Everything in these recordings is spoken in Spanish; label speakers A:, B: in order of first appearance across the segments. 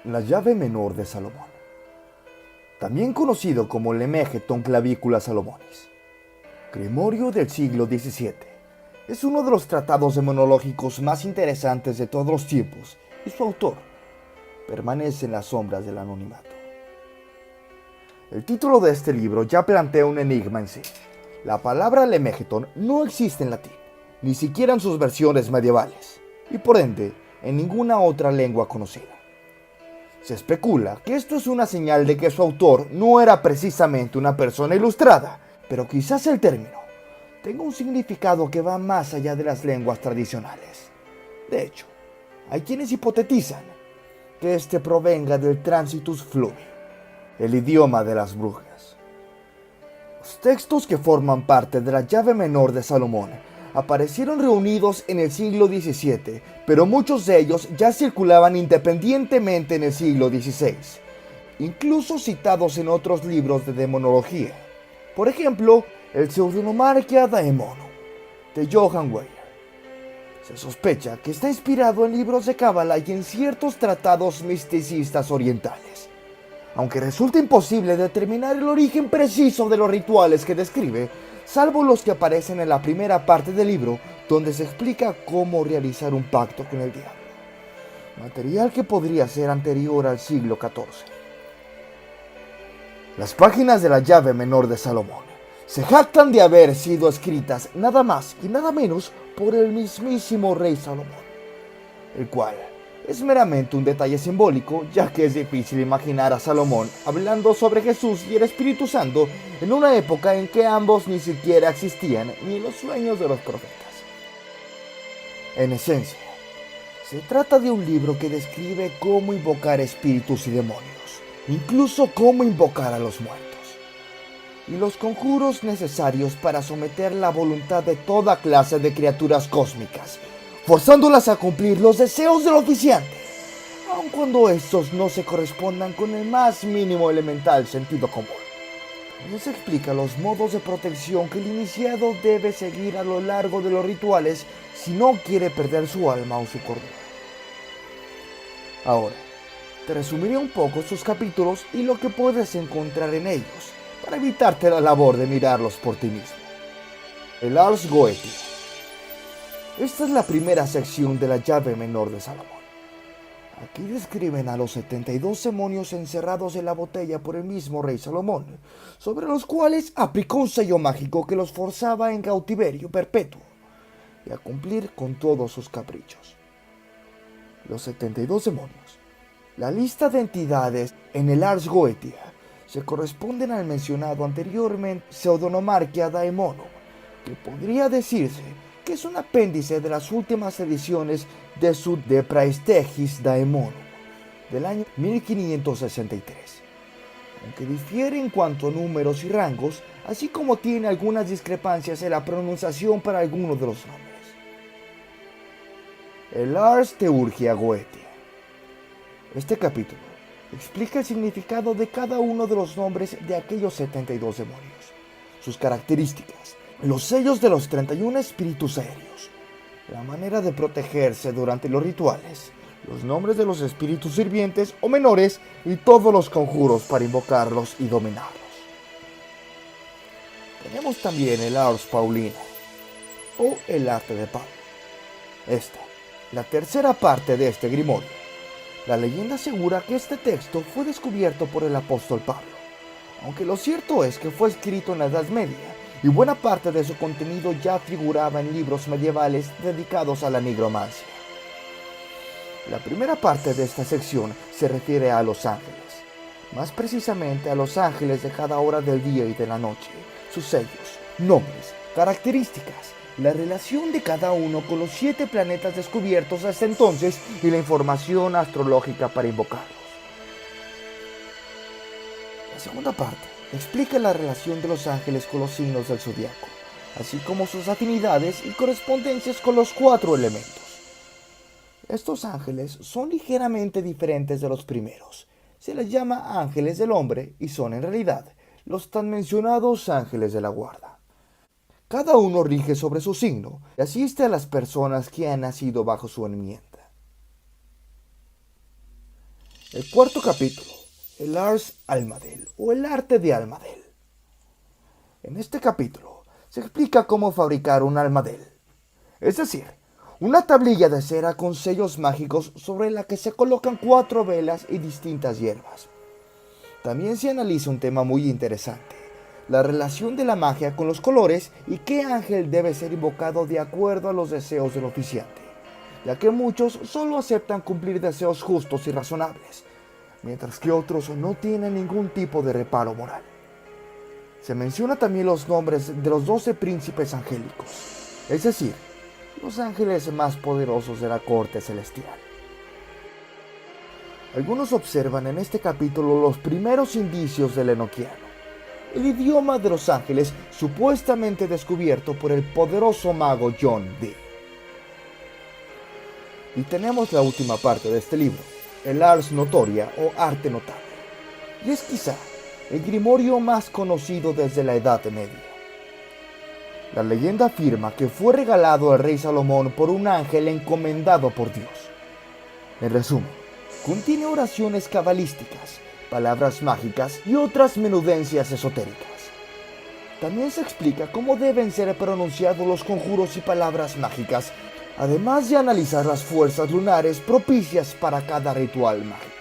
A: La llave menor de Salomón, también conocido como Lemegeton Clavicula Salomonis, grimorio del siglo XVII, es uno de los tratados demonológicos más interesantes de todos los tiempos y su autor permanece en las sombras del anonimato. El título de este libro ya plantea un enigma en sí. La palabra Lemegeton no existe en latín, ni siquiera en sus versiones medievales, y por ende en ninguna otra lengua conocida. Se especula que esto es una señal de que su autor no era precisamente una persona ilustrada, pero quizás el término tenga un significado que va más allá de las lenguas tradicionales. De hecho, hay quienes hipotetizan que este provenga del Transitus Fluvi, el idioma de las brujas. Los textos que forman parte de la llave menor de Salomón aparecieron reunidos en el siglo XVII, pero muchos de ellos ya circulaban independientemente en el siglo XVI, incluso citados en otros libros de demonología. Por ejemplo, el Pseudonomarchia Daemonum, de Johann Weyer. Se sospecha que está inspirado en libros de cábala y en ciertos tratados misticistas orientales. Aunque resulta imposible determinar el origen preciso de los rituales que describe, salvo los que aparecen en la primera parte del libro, donde se explica cómo realizar un pacto con el diablo, material que podría ser anterior al siglo XIV. Las páginas de la llave menor de Salomón se jactan de haber sido escritas nada más y nada menos por el mismísimo rey Salomón, el cual es meramente un detalle simbólico, ya que es difícil imaginar a Salomón hablando sobre Jesús y el Espíritu Santo en una época en que ambos ni siquiera existían ni en los sueños de los profetas. En esencia, se trata de un libro que describe cómo invocar espíritus y demonios, incluso cómo invocar a los muertos, y los conjuros necesarios para someter la voluntad de toda clase de criaturas cósmicas, forzándolas a cumplir los deseos del oficiante, aun cuando estos no se correspondan con el más mínimo elemental sentido común. También se explica los modos de protección que el iniciado debe seguir a lo largo de los rituales si no quiere perder su alma o su cordura. Ahora, te resumiré un poco sus capítulos y lo que puedes encontrar en ellos, para evitarte la labor de mirarlos por ti mismo. El Ars Goetia. Esta es la primera sección de la llave menor de Salomón. Aquí describen a los 72 demonios encerrados en la botella por el mismo rey Salomón, sobre los cuales aplicó un sello mágico que los forzaba en cautiverio perpetuo y a cumplir con todos sus caprichos. Los 72 demonios. La lista de entidades en el Ars Goetia se corresponden al mencionado anteriormente Pseudonomarchia Daemonum, que podría decirse que es un apéndice de las últimas ediciones de su De Praestegis Daemonum, del año 1563, aunque difiere en cuanto a números y rangos, así como tiene algunas discrepancias en la pronunciación para algunos de los nombres. El Ars Theurgia Goetia. Este capítulo explica el significado de cada uno de los nombres de aquellos 72 demonios, sus características, los sellos de los 31 espíritus aéreos, la manera de protegerse durante los rituales, los nombres de los espíritus sirvientes o menores y todos los conjuros para invocarlos y dominarlos. Tenemos también el Ars Paulina, o el arte de Pablo. Esta, la tercera parte de este grimorio. La leyenda asegura que este texto fue descubierto por el apóstol Pablo, aunque lo cierto es que fue escrito en la Edad Media y buena parte de su contenido ya figuraba en libros medievales dedicados a la nigromancia. La primera parte de esta sección se refiere a los ángeles, más precisamente a los ángeles de cada hora del día y de la noche, sus sellos, nombres, características, la relación de cada uno con los 7 planetas descubiertos hasta entonces y la información astrológica para invocarlos. La segunda parte explica la relación de los ángeles con los signos del zodiaco, así como sus afinidades y correspondencias con los 4 elementos. Estos ángeles son ligeramente diferentes de los primeros. Se les llama ángeles del hombre y son en realidad los tan mencionados ángeles de la guarda. Cada uno rige sobre su signo y asiste a las personas que han nacido bajo su enmienda. El cuarto capítulo, el Ars Almadel o el arte de Almadel. En este capítulo se explica cómo fabricar un almadel, es decir, una tablilla de cera con sellos mágicos sobre la que se colocan 4 velas y distintas hierbas. También se analiza un tema muy interesante, la relación de la magia con los colores y qué ángel debe ser invocado de acuerdo a los deseos del oficiante, ya que muchos solo aceptan cumplir deseos justos y razonables, mientras que otros no tienen ningún tipo de reparo moral. Se menciona también los nombres de los 12 príncipes angélicos, es decir, los ángeles más poderosos de la corte celestial. Algunos observan en este capítulo los primeros indicios del enoquiano, el idioma de los ángeles supuestamente descubierto por el poderoso mago John Dee. Y tenemos la última parte de este libro, el Ars Notoria o arte notable, y es quizá el grimorio más conocido desde la Edad Media. La leyenda afirma que fue regalado al rey Salomón por un ángel encomendado por Dios. En resumen, contiene oraciones cabalísticas, palabras mágicas y otras menudencias esotéricas. También se explica cómo deben ser pronunciados los conjuros y palabras mágicas, además de analizar las fuerzas lunares propicias para cada ritual mágico.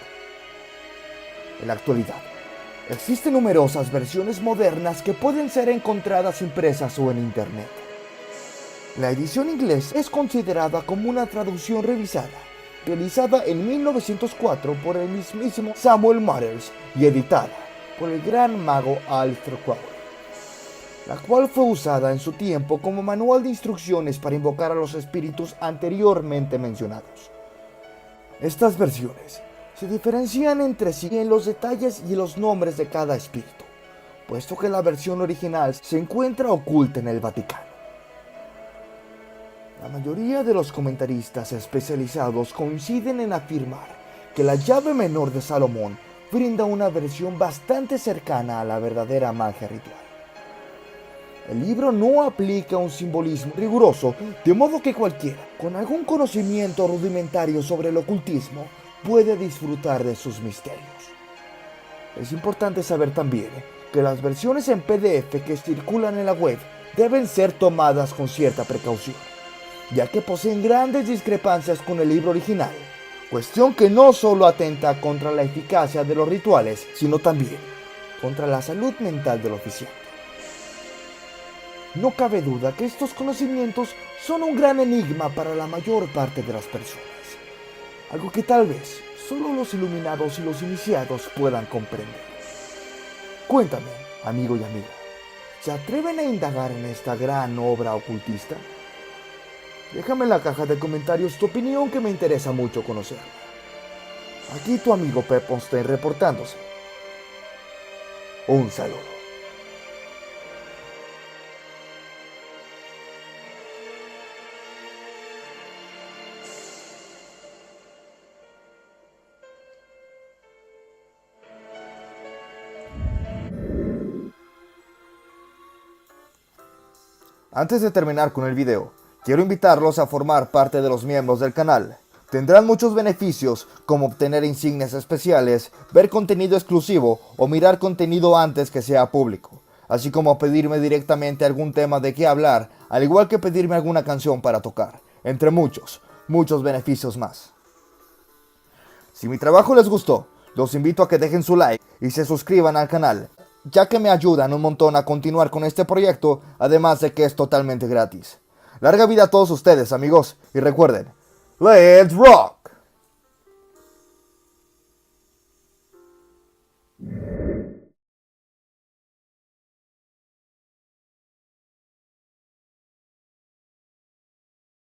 A: En la actualidad, existen numerosas versiones modernas que pueden ser encontradas impresas o en internet. La edición inglesa es considerada como una traducción revisada, realizada en 1904 por el mismísimo Samuel Mathers y editada por el gran mago Aleister Crowley, la cual fue usada en su tiempo como manual de instrucciones para invocar a los espíritus anteriormente mencionados. Estas versiones se diferencian entre sí en los detalles y los nombres de cada espíritu, puesto que la versión original se encuentra oculta en el Vaticano. La mayoría de los comentaristas especializados coinciden en afirmar que la llave menor de Salomón brinda una versión bastante cercana a la verdadera magia ritual. El libro no aplica un simbolismo riguroso, de modo que cualquiera con algún conocimiento rudimentario sobre el ocultismo puede disfrutar de sus misterios. Es importante saber también que las versiones en PDF que circulan en la web deben ser tomadas con cierta precaución, ya que poseen grandes discrepancias con el libro original, cuestión que no solo atenta contra la eficacia de los rituales, sino también contra la salud mental del oficiante. No cabe duda que estos conocimientos son un gran enigma para la mayor parte de las personas, algo que tal vez solo los iluminados y los iniciados puedan comprender. Cuéntame, amigo y amiga, ¿se atreven a indagar en esta gran obra ocultista? Déjame en la caja de comentarios tu opinión, que me interesa mucho conocerla. Aquí tu amigo Pep Onstein reportándose. Un saludo. Antes de terminar con el video, quiero invitarlos a formar parte de los miembros del canal. Tendrán muchos beneficios, como obtener insignias especiales, ver contenido exclusivo o mirar contenido antes que sea público, así como pedirme directamente algún tema de qué hablar, al igual que pedirme alguna canción para tocar, entre muchos beneficios más. Si mi trabajo les gustó, los invito a que dejen su like y se suscriban al canal, ya que me ayudan un montón a continuar con este proyecto, además de que es totalmente gratis. Larga vida a todos ustedes, amigos, y recuerden, ¡Let's rock!